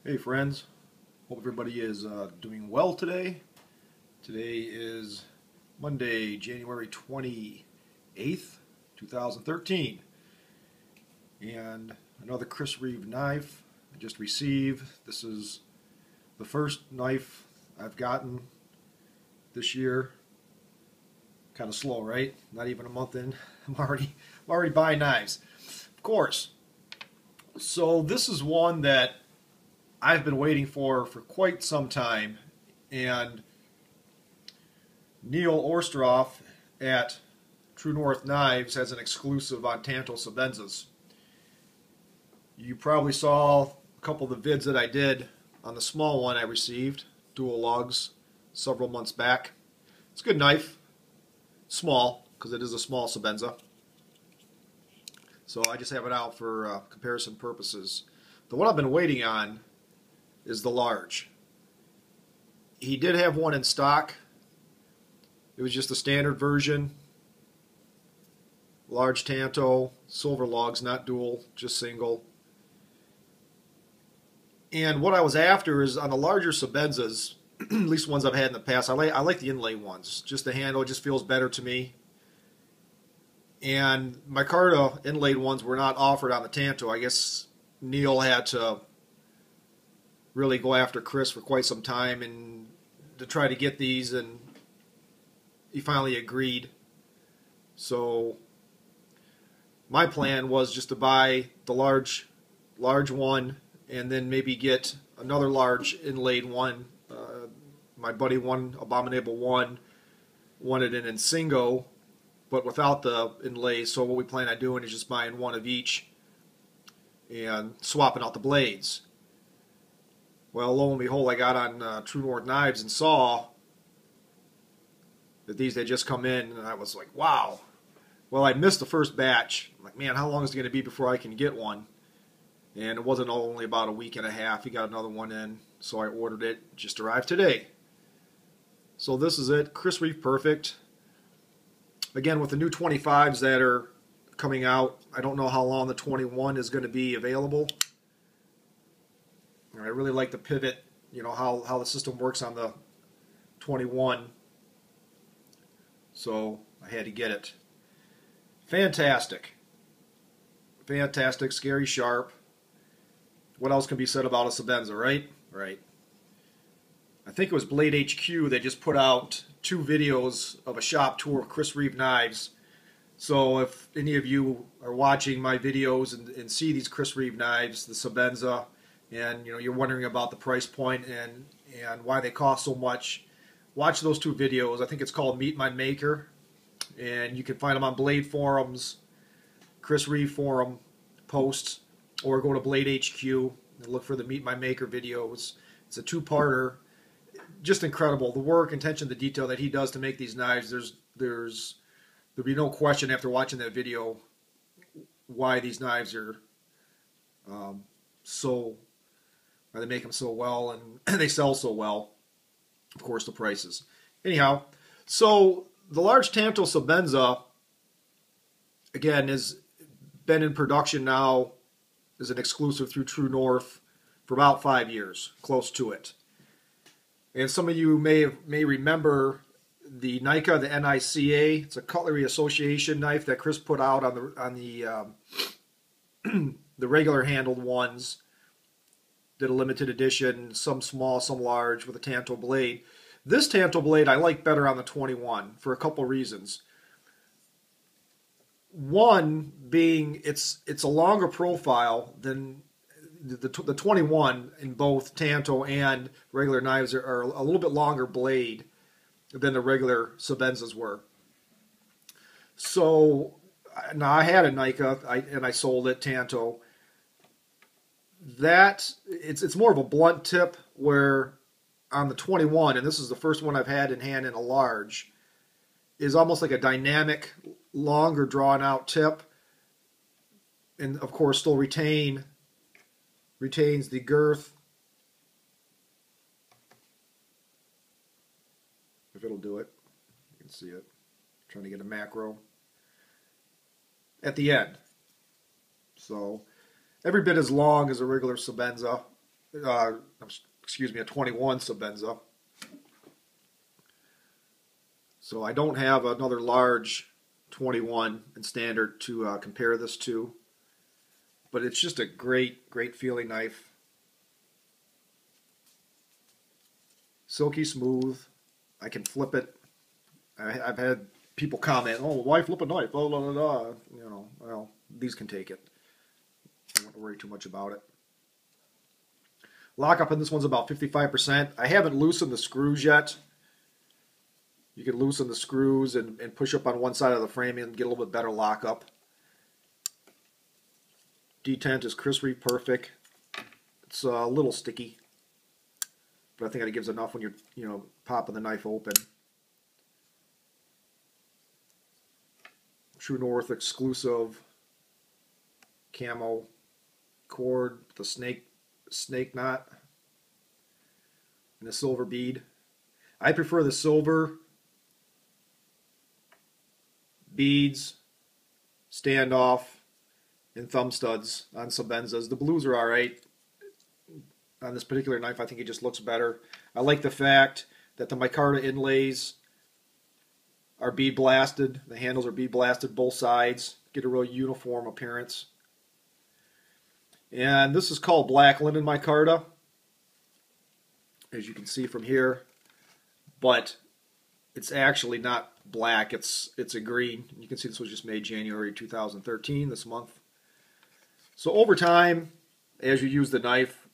Hey friends, hope everybody is doing well today. Today is Monday, January 28th, 2013, and another Chris Reeve knife I just received. This is the first knife I've gotten this year. Kind of slow, right? Not even a month in. I'm already buying knives, of course. So this is one that I've been waiting for quite some time, and Neil Orstroff at True North Knives has an exclusive on Tanto Sebenzas. You probably saw a couple of the vids that I did on the small one I received, dual lugs, several months back. It's a good knife, small, because it is a small Sebenza. So I just have it out for comparison purposes. The one I've been waiting on is the large. He did have one in stock. It was just a standard version. Large Tanto, silver lugs, not dual, just single. And what I was after is on the larger Sebenzas, at least ones I've had in the past, I like the inlay ones. Just the handle just feels better to me. And Micarta inlaid ones were not offered on the Tanto. I guess Neil had to really go after Chris for quite some time and to try to get these, and he finally agreed. So my plan was just to buy the large one and then maybe get another large inlaid one. My buddy won Abominable one, wanted an Insingo, but without the inlay. So what we plan on doing is just buying one of each and swapping out the blades. Well, lo and behold, I got on True North Knives and saw that these had just come in, and I was like, wow. Well, I missed the first batch. I'm like, man, how long is it going to be before I can get one? And it wasn't only about a week and a half. He got another one in, so I ordered it. Just arrived today. So this is it. Chris Reeve Perfect. Again, with the new 25s that are coming out, I don't know how long the 21 is going to be available. I really like the pivot, you know, how the system works on the 21. So I had to get it. Fantastic. Fantastic, scary sharp. What else can be said about a Sebenza, right? Right. I think it was Blade HQ. They just put out 2 videos of a shop tour of Chris Reeve knives. So if any of you are watching my videos and see these Chris Reeve knives, the Sebenza, and you know you're wondering about the price point and why they cost so much, watch those 2 videos. I think it's called Meet My Maker, and you can find them on Blade forums, Chris Reeve forum posts, or go to Blade HQ and look for the Meet My Maker videos. It's a 2-parter. Just incredible, the work, attention to detail that he does to make these knives. There'll be no question after watching that video why these knives are why they make them so well and they sell so well. Of course, the prices. Anyhow, so the large Tanto Sebenza, again, has been in production now as an exclusive through True North for about 5 years, close to it. And some of you may remember the NICA, the NICA. It's a Cutlery Association knife that Chris put out on the the regular handled ones. Did a limited edition, some small, some large, with a Tanto blade. This Tanto blade I like better on the 21 for a couple reasons. One being it's a longer profile than the 21 in both Tanto and regular knives are a little bit longer blade than the regular Sebenzas were. So now I had a NICA and I sold it Tanto. That it's more of a blunt tip, where on the 21, and this is the first one I've had in hand in a large, is almost like a dynamic, longer drawn out tip, and of course still retains the girth, if it'll do it. You can see it. I'm trying to get a macro at the end. So every bit as long as a regular Sebenza. uh, excuse me, a 21 Sebenza. So I don't have another large 21 in standard to compare this to, but it's just a great, great feeling knife. Silky smooth. I can flip it. I've had people comment, "Oh, why flip a knife?" Blah, blah, blah, blah. You know, well, these can take it. I don't want to worry too much about it. Lockup in this one's about 55%. I haven't loosened the screws yet. You can loosen the screws and push up on one side of the frame and get a little bit better lockup. Detent is crispy perfect. It's a little sticky, but I think it gives enough when you're popping the knife open. True North Exclusive camo cord, the snake knot, and a silver bead. I prefer the silver beads, standoff, and thumb studs on Sebenzas. The blues are alright. On this particular knife, I think it just looks better. I like the fact that the Micarta inlays are bead blasted. The handles are bead blasted both sides. Get a real uniform appearance. And this is called black linen micarta, as you can see from here, but it's actually not black. It's a green. You can see this was just made January 2013, this month. So over time, as you use the knife,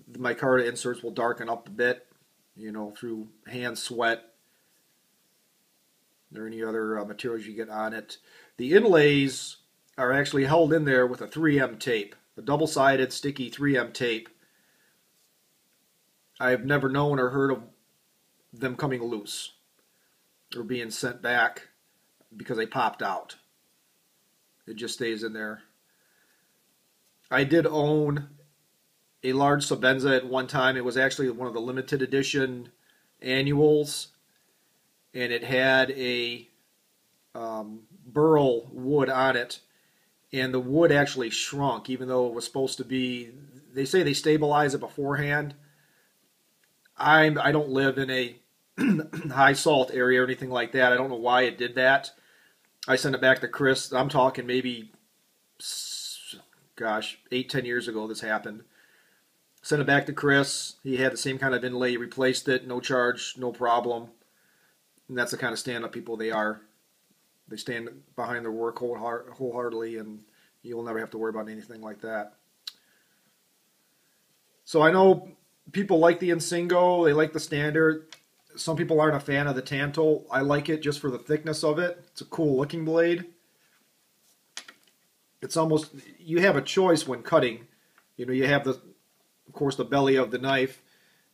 the micarta inserts will darken up a bit, through hand sweat or any other materials you get on it. The inlays are actually held in there with a 3M tape, a double-sided sticky 3M tape. I've never known or heard of them coming loose or being sent back because they popped out. It just stays in there. I did own a large Sebenza at one time. It was actually one of the limited edition annuals, and it had a burl wood on it, and the wood actually shrunk, even though it was supposed to be. They say they stabilize it beforehand. I don't live in a high salt area or anything like that. I don't know why it did that. I sent it back to Chris. I'm talking maybe, gosh, 8-10 years ago this happened. Sent it back to Chris. He had the same kind of inlay. He replaced it, no charge, no problem. And that's the kind of stand-up people they are. They stand behind their work wholeheartedly, and you'll never have to worry about anything like that. So I know people like the Insingo. They like the standard. Some people aren't a fan of the Tanto. I like it just for the thickness of it. It's a cool looking blade. It's almost, you have a choice when cutting. You have of course, the belly of the knife,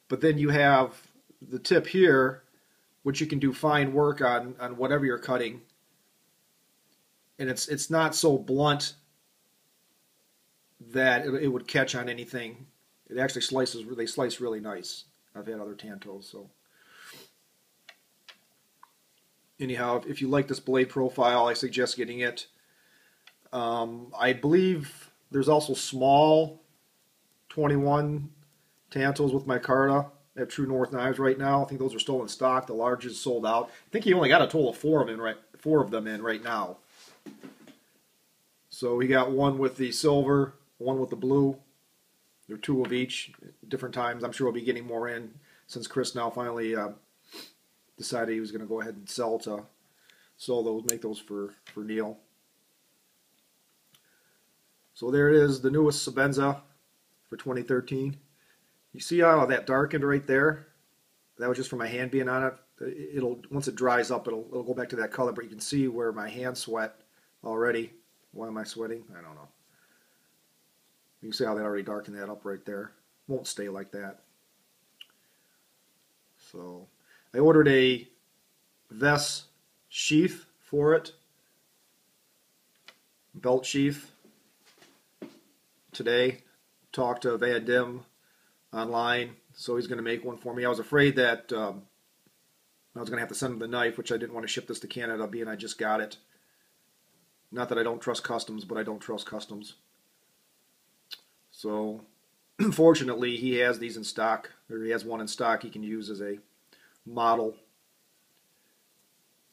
but then you have the tip here, which you can do fine work on whatever you're cutting. And it's not so blunt that it would catch on anything. It actually they slice really nice. I've had other Tantos, so. Anyhow, if you like this blade profile, I suggest getting it. I believe there's also small 21 Tantos with micarta. I have True North knives right now. I think those are still in stock. The large is sold out. I think he only got a total of four of them in right now. So he got one with the silver, one with the blue. There are two of each, different times. I'm sure we'll be getting more in since Chris now finally decided he was going to go ahead and sell those, make those for Neil. So there it is, the newest Sebenza for 2013. You see how that darkened right there? That was just from my hand being on it. It'll once it dries up, it'll go back to that color. But you can see where my hand sweat already. Why am I sweating? I don't know. You can see how that already darkened that up right there. Won't stay like that. So I ordered a vest sheath for it, belt sheath today. Talked to Van Dim online, so he's going to make one for me. I was afraid that I was going to have to send him the knife, which I didn't want to ship this to Canada, being I just got it. Not that I don't trust customs, but I don't trust customs. So Fortunately, he has these in stock, or he has one in stock he can use as a model.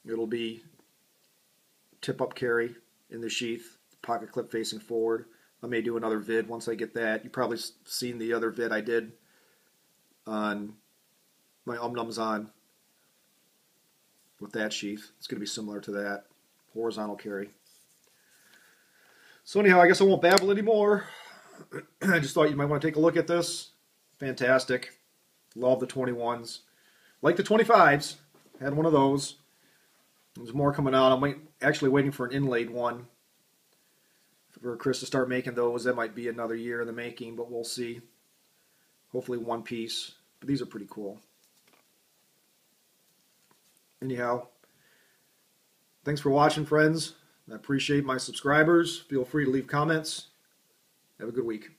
It'll be tip-up carry in the sheath, pocket clip facing forward. I may do another vid once I get that. You've probably seen the other vid I did on my Nums on with that sheath. It's going to be similar to that. Horizontal carry. So anyhow, I guess I won't babble anymore. I just thought you might want to take a look at this. Fantastic. Love the 21s. Like the 25s. Had one of those. There's more coming out. I'm actually waiting for an inlaid one for Chris to start making those. That might be another year in the making, but we'll see. Hopefully one piece. But these are pretty cool. Anyhow, thanks for watching, friends. I appreciate my subscribers. Feel free to leave comments. Have a good week.